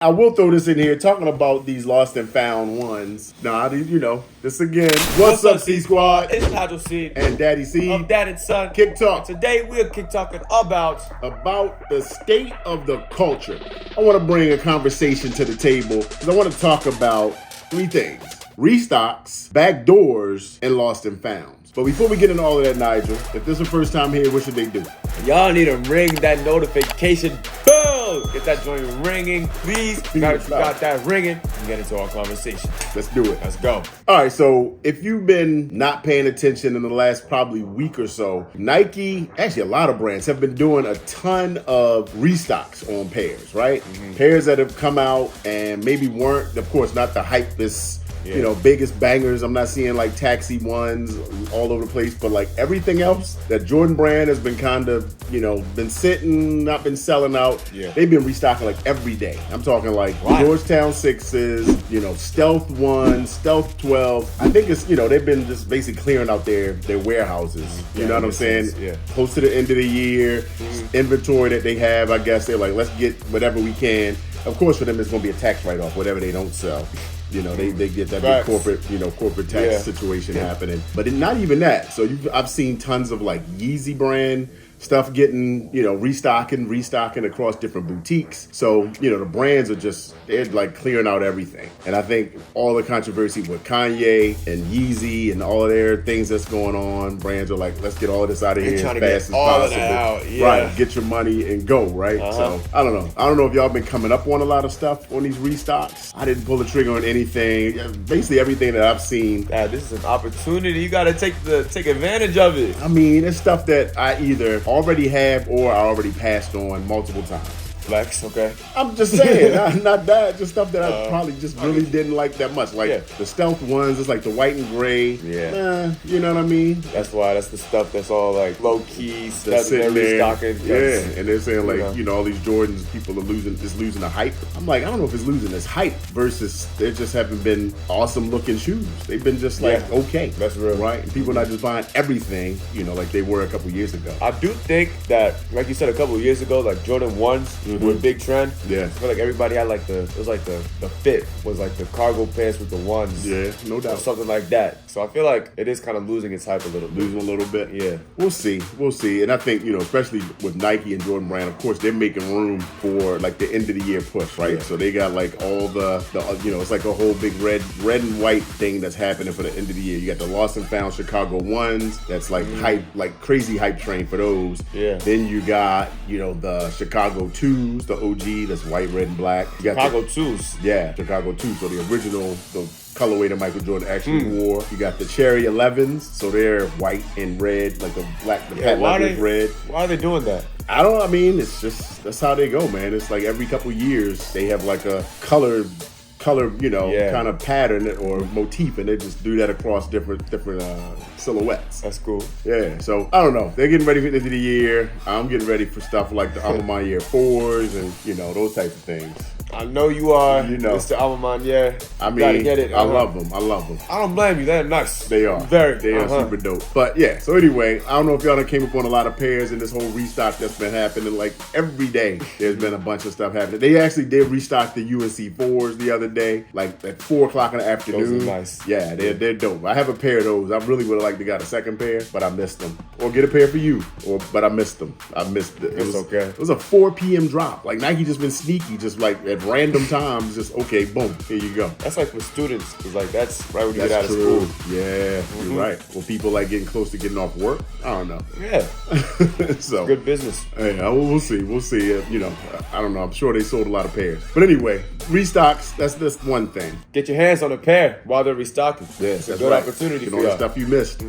I will throw this in here, talking about these lost and found ones. Nah, this again. What's up, C Squad? It's Nigel C. And Daddy C. Of Dad and Son. Kick Talk. Today we're kick talking about the state of the culture. I want to bring a conversation to the table because I want to talk about three things: Restocks, backdoors, and lost and founds. But before we get into all of that, Nigel, if this is the first time here, what should they do? y'all need to ring that notification bell. Get that joint ringing, please. Now that you got that ringing, and get into our conversation. Let's do it. Let's go. All right, so if you've been not paying attention in the last probably week or so, Nike, actually a lot of brands, have been doing a ton of restocks on pairs, right? Mm-hmm. Pairs that have come out and maybe weren't, of course, not the hypest, biggest bangers. I'm not seeing like taxi ones all over the place, but like everything else, that Jordan brand has been kind of, been sitting, not been selling out. Yeah. They've been restocking like every day. I'm talking like Georgetown 6s, Stealth 1, Stealth 12. I think it's, they've been just basically clearing out their warehouses. You know what I'm saying? Yeah. Close to the end of the year, inventory that they have, I guess they're like, let's get whatever we can. Of course, for them, it's going to be a tax write-off, whatever they don't sell. They get that big corporate tax situation happening. But not even that. So I've seen tons of like Yeezy brand stuff getting, restocking across different boutiques. So, the brands are they're like clearing out everything. And I think all the controversy with Kanye and Yeezy and all of their things that's going on, brands are like, let's get all of this out of here as fast as possible. Out. Yeah. Right, get your money and go, right? So, I don't know. I don't know if y'all been coming up on a lot of stuff on these restocks. I didn't pull the trigger on anything. Basically everything that I've seen. Yeah, this is an opportunity. You got to take advantage of it. I mean, it's stuff that I either already have or I already passed on multiple times. Flex, okay. I'm just saying, not that, just stuff that I probably just really didn't like that much. Like the stealth ones, it's like the white and gray. Yeah. You know what I mean? That's why that's the stuff that's all like low key stuff they're restocking. Yeah, and they're saying like, all these Jordans, people are losing the hype. I'm like, I don't know if it's losing its hype versus they just haven't been awesome looking shoes. They've been just like, okay. That's real. Right? And people not just buying everything, like they were a couple years ago. I do think that, like you said a couple of years ago, like Jordan 1s were a big trend. Yeah. I feel like everybody had like the fit was like the cargo pants with the ones. Yeah, no doubt. Or something like that. So I feel like it is kind of losing its hype a little bit. Losing a little bit? Yeah. We'll see. And I think, especially with Nike and Jordan brand, of course, they're making room for like the end of the year push, right? Yeah. So they got like all the it's like a whole big red and white thing that's happening for the end of the year. You got the Lost and Found Chicago 1s. That's like hype, like crazy hype train for those. Yeah. Then you got, the Chicago 2s, the OG, that's white, red, and black. You got Chicago 2s. Yeah, Chicago 2s. So the original, the colorway that Michael Jordan actually wore. You got the Cherry 11s, so they're white and red, like the patent is red. Why are they doing that? I don't know. I mean, it's just, that's how they go, man. It's like every couple years, they have like a color, kind of pattern or motif, and they just do that across different silhouettes. That's cool. Yeah, so I don't know. They're getting ready for the end of the year. I'm getting ready for stuff like the Alma Year 4s and, those types of things. I know you are, Mr. Alman, I mean, gotta get it. I love them. I don't blame you. They're nice. They are. They are super dope. But yeah, so anyway, I don't know if y'all done came up on a lot of pairs in this whole restock that's been happening. Like every day, there's been a bunch of stuff happening. They actually did restock the UNC 4s the other day, like at 4 o'clock in the afternoon. Those are nice. Yeah, they're dope. I have a pair of those. I really would have liked to got a second pair, but I missed them. Or get a pair for you. But I missed them. It's okay. It was a 4 p.m. drop. Like Nike just been sneaky, just like at random times. Just okay, boom, here you go. That's like for students, because like that's right when you get out of school. Yeah, you're right. Well, people like getting close to getting off work. I don't know. Yeah. So good business. Yeah, we'll see. I don't know. I'm sure they sold a lot of pairs. But anyway, restocks. That's one thing. Get your hands on a pair while they're restocking. Yes, that's good right. Opportunity Get for all the stuff you missed.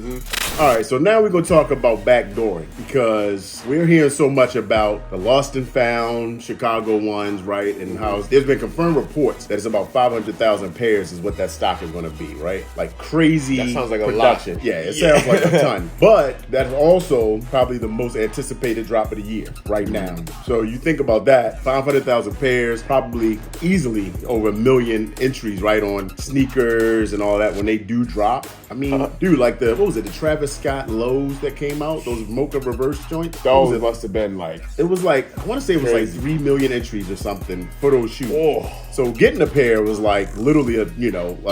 All right, so now we're gonna talk about backdooring because we're hearing so much about the lost and found Chicago ones, right? And how there's been confirmed reports that it's about 500,000 pairs is what that stock is going to be, right? Like crazy that sounds like production. A lot. Yeah, it sounds like a ton. But that's also probably the most anticipated drop of the year right now. So you think about that, 500,000 pairs, probably easily over 1 million entries, right, on sneakers and all that when they do drop. I mean, dude, like the Travis Scott lows that came out, those mocha reverse joints? Those must have been like... It was like, I want to say it was like 3 million entries or something for those shoes. Oh. So getting a pair was like literally a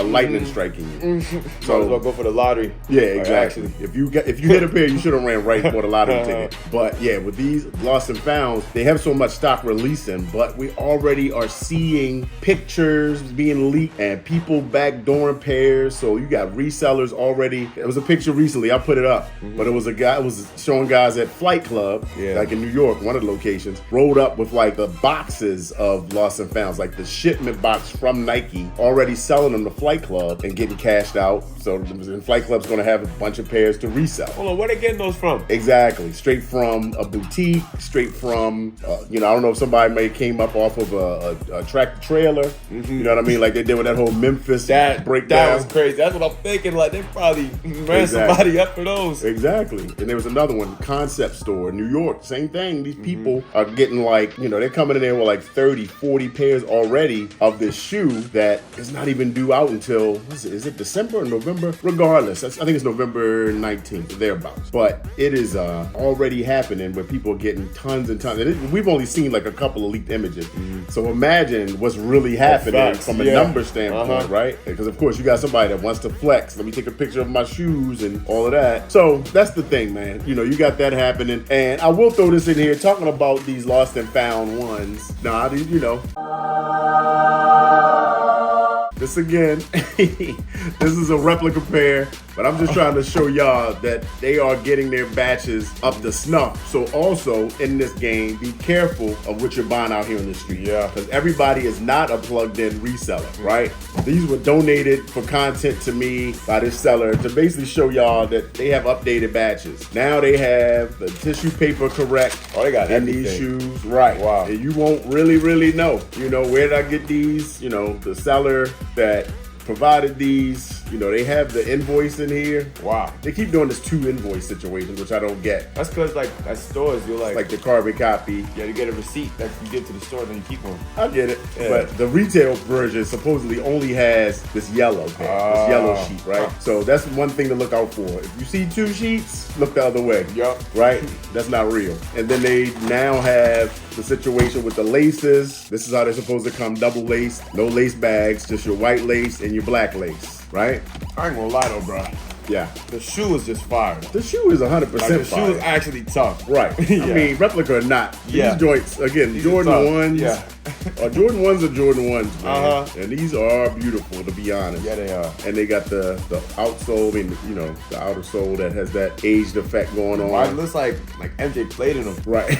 lightning striking you. So as well go for the lottery. Yeah, exactly. If you hit a pair, you should have ran right for the lottery ticket. But yeah, with these Lost and Founds, they have so much stock releasing, but we already are seeing pictures being leaked and people backdooring pairs. So you got resellers already. There was a picture recently, I put it up, but it was a guy, it was showing guys at Flight Club, like in New York, one of the locations, rolled up with like the boxes of Lost and Founds, like the shipment box from Nike, already selling them to Flight Club and getting cashed out. So Flight Club's going to have a bunch of pairs to resell. Hold on, where they getting those from? Exactly, straight from a boutique, straight from I don't know if somebody may came up off of a tractor trailer. You know what I mean? Like they did with that whole Memphis breakdown. That was crazy. That's what I'm thinking. Like they probably ran somebody up for those. Exactly. And there was another one, Concept Store in New York. Same thing. These people are getting like, they're coming in there with like 30, 40 pairs already of this shoe that is not even due out until, is it December or November? Regardless, I think it's November 19th, thereabouts. But it is already happening where people are getting tons and tons. And we've only seen like a couple of leaked images. So imagine what's really happening from a number standpoint, right? Because of course you got somebody that wants to flex. Let me take a picture of my shoes and all of that. So that's the thing, man. You got that happening. And I will throw this in here, talking about these Lost and Found ones. Now, this again, this is a replica pair, but I'm just trying to show y'all that they are getting their batches up to snuff. So also in this game, be careful of what you're buying out here in the street. Yeah. Because everybody is not a plugged-in reseller, right? These were donated for content to me by this seller to basically show y'all that they have updated batches. Now they have the tissue paper correct. Oh, they got in everything. These shoes, right? Wow. And you won't really know. Where did I get these? The seller that provided these, they have the invoice in here. Wow. They keep doing this 2 invoice situations, which I don't get. That's because like at stores, you're like the carbon copy. Yeah, you get a receipt that you give to the store, then you keep one. I get it. Yeah. But the retail version supposedly only has this yellow pair, this yellow sheet, right? So that's one thing to look out for. If you see 2 sheets, look the other way. Yup. Right? That's not real. And then they now have the situation with the laces. This is how they're supposed to come, double lace, no lace bags, just your white lace and your black lace, right? I ain't gonna lie though, bro. Yeah. The shoe is just fire. The shoe is 100% the fire. shoe is actually tough. Right. Yeah. I mean, replica or not. These joints, again, These Jordan 1s. Yeah. Jordan 1s are Jordan 1s, man. And these are beautiful, to be honest. Yeah, they are. And they got the outsole, the outer sole that has that aged effect going on. It looks like MJ played in them. Right.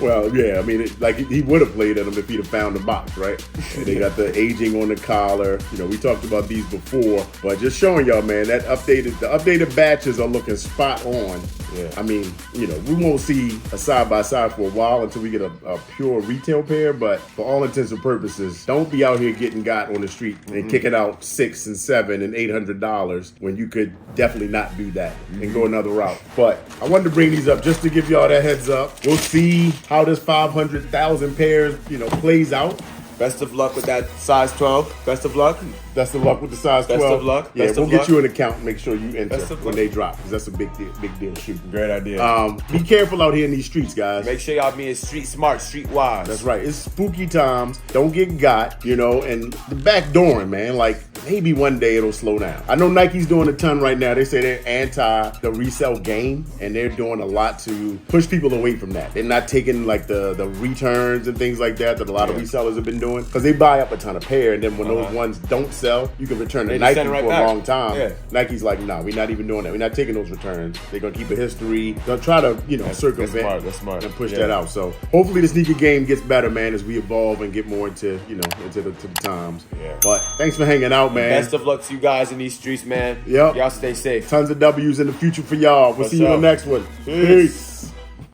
Well, yeah, I mean, he would have played in them if he'd have found the box, right? And they got the aging on the collar. We talked about these before, but just showing y'all, man, that the updated batches are looking spot on. Yeah. I mean, we won't see a side-by-side for a while until we get a pure retail pair, but for all intents and purposes, don't be out here getting got on the street and kicking out $600 and $700 and $800 when you could definitely not do that and go another route. But I wanted to bring these up just to give y'all that heads up. We'll see how this 500,000 pairs, plays out. Best of luck with that size 12. Best of luck. Best of luck with the size 12. Best of luck. Yeah, Best we'll of get luck. you an account and make sure you enter Best of when luck. they drop, because that's a big deal shoe. Great idea. Be careful out here in these streets, guys. Make sure y'all being street smart, street wise. That's right. It's spooky times. Don't get got, and the backdooring, man. Like, maybe one day it'll slow down. I know Nike's doing a ton right now. They say they're anti the resale game, and they're doing a lot to push people away from that. They're not taking like the returns and things like that a lot of resellers have been doing, because they buy up a ton of pair, and then when those ones don't sell, you can return to They Nike send it right for back. a long time. Yeah. Nike's like, no, we're not even doing that. We're not taking those returns. They're gonna keep a history. They'll try to, circumvent That's smart. and push that out. So hopefully the sneaker game gets better, man, as we evolve and get more into, into the times. Yeah. But thanks for hanging out, man. Best of luck to you guys in these streets, man. Yep. Y'all stay safe. Tons of W's in the future for y'all. We'll For see you in sure. the next one. Peace.